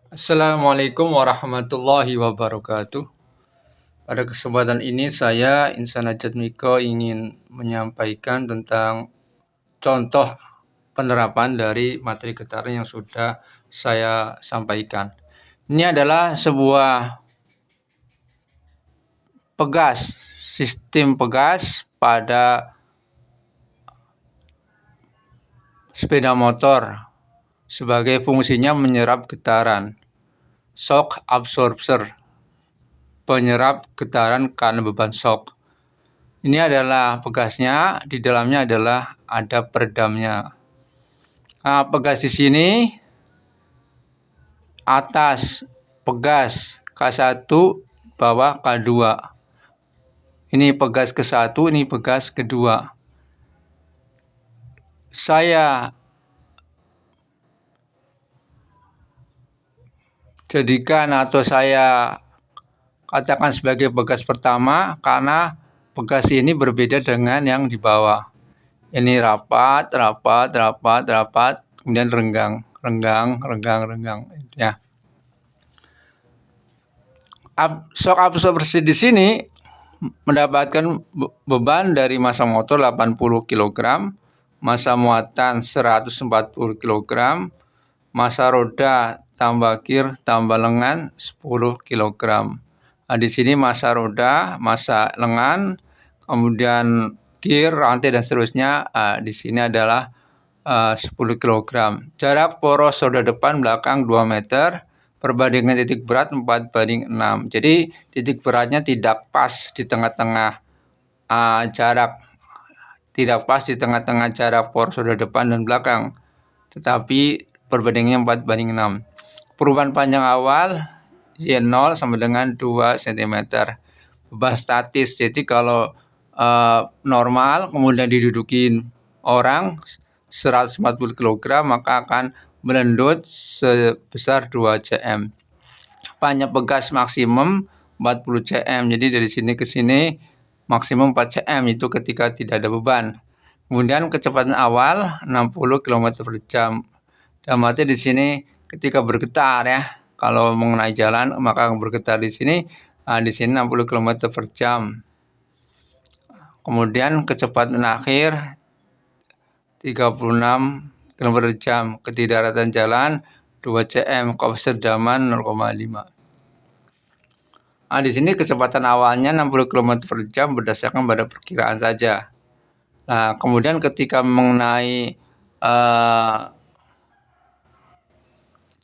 Assalamualaikum warahmatullahi wabarakatuh. Pada kesempatan ini saya Insan Najat Miko ingin menyampaikan tentang contoh penerapan dari materi getaran yang sudah saya sampaikan. Ini adalah sebuah pegas, sistem pegas pada sepeda motor sebagai fungsinya menyerap getaran. Shock absorber, penyerap getaran karena beban shock. Ini adalah pegasnya, di dalamnya adalah ada peredamnya. Nah, pegas di sini atas pegas K1, bawah K2. Ini pegas ke-1, ini pegas kedua. Saya jadikan atau saya katakan sebagai pegas pertama karena pegas ini berbeda dengan yang di bawah. Ini rapat, kemudian renggang, ya. Shock absorber di sini mendapatkan beban dari massa motor 80 kg, massa muatan 140 kg, massa roda tambah kir tambah lengan 10 kg. Nah, di sini massa roda, massa lengan, kemudian kir, rantai dan seterusnya. Di sini adalah 10 kg. Jarak poros roda depan belakang 2 meter. Perbandingan titik berat 4:6. Jadi titik beratnya tidak pas di tengah-tengah jarak, tidak pas di tengah-tengah jarak poros roda depan dan belakang, tetapi perbandingannya 4:6. Perubahan panjang awal Y0 sama dengan 2 cm. Beban statis, jadi kalau normal kemudian didudukin orang 140 kg maka akan melendut sebesar 2 cm. Panjang pegas maksimum 40 cm. Jadi dari sini ke sini maksimum 4 cm itu ketika tidak ada beban. Kemudian kecepatan awal 60 km/jam. Dan arti di sini ketika bergetar ya. Kalau mengenai jalan maka bergetar di sini 60 km/jam. Kemudian kecepatan akhir 36 km/jam, ketidakdaratan jalan 2 cm, keserdaman 0,5. Nah, di sini kecepatan awalnya 60 km/jam berdasarkan pada perkiraan saja. Nah, kemudian ketika mengenai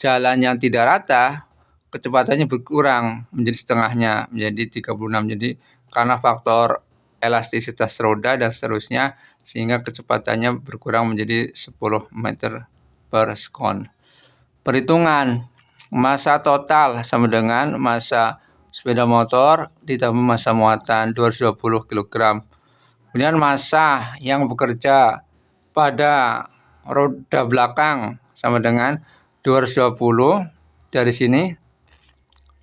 jalan yang tidak rata, kecepatannya berkurang menjadi setengahnya, menjadi 36. Jadi karena faktor elastisitas roda dan seterusnya, sehingga kecepatannya berkurang menjadi 10 meter per sekon. Perhitungan massa total sama dengan massa sepeda motor ditambah massa muatan 220 kg. Kemudian massa yang bekerja pada roda belakang sama dengan 220 dari sini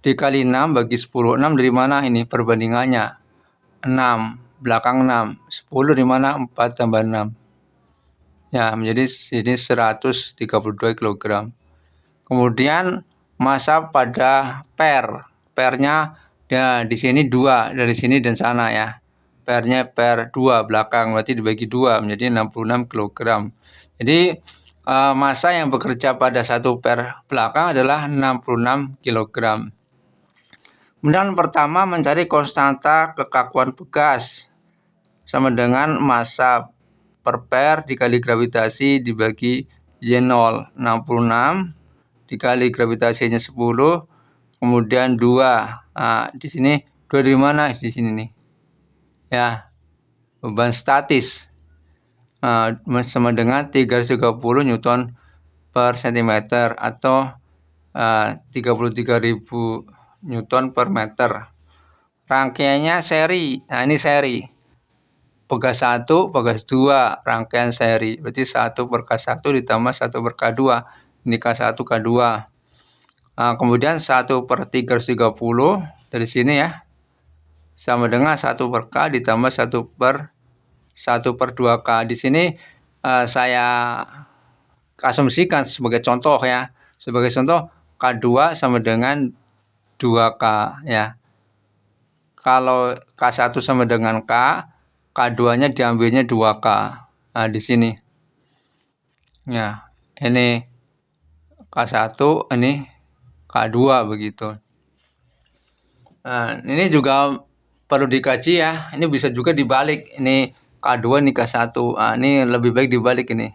dikali 6 bagi 10. 6 dari mana ini perbandingannya? 6, belakang 6. 10 dari mana? 4 tambah 6. Ya, menjadi ini 132 kg. Kemudian massa pada pernya ya di sini 2 dari sini dan sana ya. Pernya per 2 belakang, berarti dibagi 2 menjadi 66 kg. Jadi massa yang bekerja pada satu per belakang adalah 66 kg. Kemudian pertama mencari konstanta kekakuan pegas sama dengan massa per dikali gravitasi dibagi Y0, 66 dikali gravitasinya 10, kemudian 2. Nah, di sini 2 dari mana? Di sini nih. Ya, beban statis sama dengan 330 Newton per cm atau 33.000 Newton per meter. Rangkaiannya seri. Nah, ini seri. Pegas 1, pegas 2, rangkaian seri. Berarti 1 per K1 ditambah 1 per K2. Ini K1, K2. Nah, kemudian 1 per 330 dari sini ya. Sama dengan 1 per K ditambah 1 per 2K. Di sini saya asumsikan sebagai contoh ya. Sebagai contoh K2 sama dengan 2K ya. Kalau K1 sama dengan K, K2-nya diambilnya 2K. Nah, di sini. Ya, ini K1, ini K2 begitu. Nah, ini juga perlu dikaji ya. Ini bisa juga dibalik. Ini K2, ini K1. Nah, ini lebih baik dibalik ini.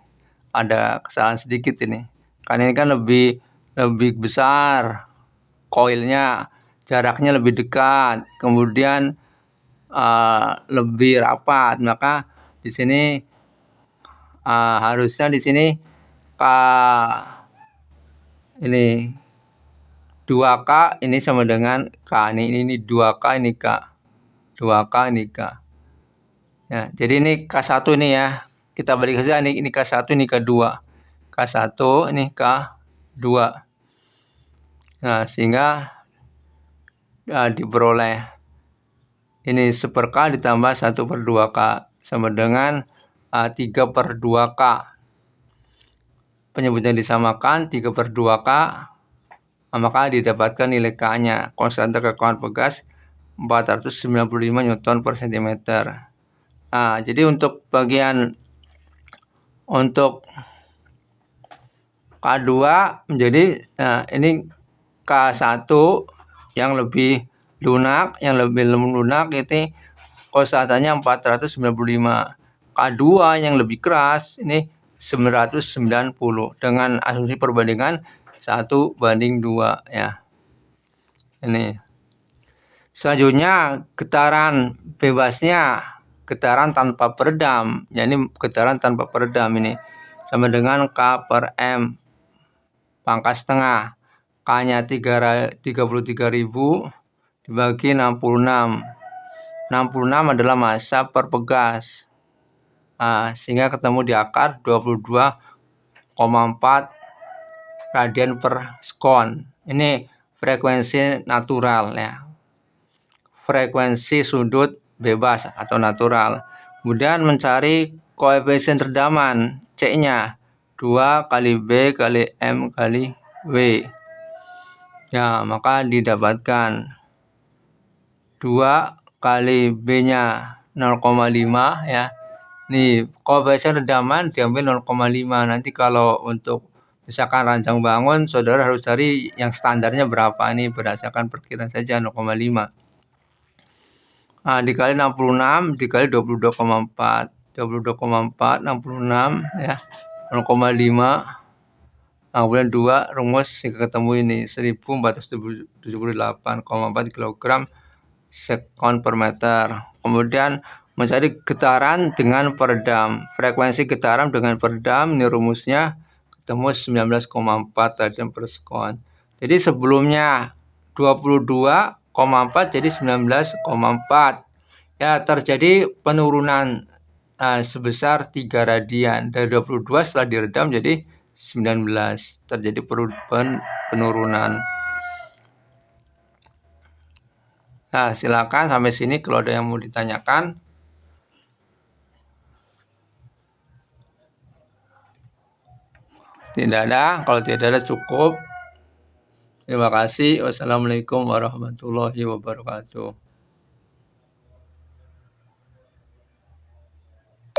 Ada kesalahan sedikit ini. Karena ini kan lebih besar koilnya, jaraknya lebih dekat, kemudian lebih rapat. Maka di sini harusnya di sini K ini 2K ini sama dengan K. Ini 2K, ini K. 2K, ini K. Ya, jadi ini K1 ini ya. Kita balik saja ini K1, ini K2. K1, ini K2. Nah, sehingga diperoleh ini 1/K ditambah 1/2K sama dengan 3/2K. Penyebutnya disamakan 3/2K, maka didapatkan nilai K-nya. Konstanta kekuatan pegas 495 Newton per cm. Nah, jadi untuk bagian untuk K2 menjadi ini K1 yang lebih lunak, itu konstantanya 495. K2 yang lebih keras ini 990 dengan asumsi perbandingan 1:2 ya. Ini. Selanjutnya getaran bebasnya, getaran tanpa peredam. Ya, ini getaran tanpa peredam ini sama dengan K/M pangkat setengah. K-nya 33.000 dibagi 66. 66 adalah massa per pegas. Nah, sehingga ketemu di akar 22,4 radian per sekon. Ini frekuensi natural ya. Frekuensi sudut bebas atau natural. Kemudian mencari koefisien redaman C-nya 2 kali B kali M kali W. Ya, maka didapatkan 2 kali B-nya 0,5 ya. Nih, koefisien redaman diambil 0,5. Nanti kalau untuk misalkan rancang bangun, saudara harus cari yang standarnya berapa. Ini berdasarkan perkiraan saja 0,5. Nah, dikali 66 dikali 22,4. 22,4 66 ya. 0,5. Nah, kemudian 2 rumus hingga ketemu ini 1478,4 kg sekon per meter. Kemudian mencari getaran dengan peredam. Frekuensi getaran dengan peredam ini rumusnya ketemu 19,4 radian per sekon. Jadi sebelumnya 22,4 jadi 19,4. Ya, terjadi penurunan sebesar 3 radian. Dari 22 setelah diredam jadi 19. Terjadi penurunan. Nah, silakan sampai sini kalau ada yang mau ditanyakan. Tidak ada, kalau tidak ada cukup. Terima kasih. Wassalamualaikum warahmatullahi wabarakatuh.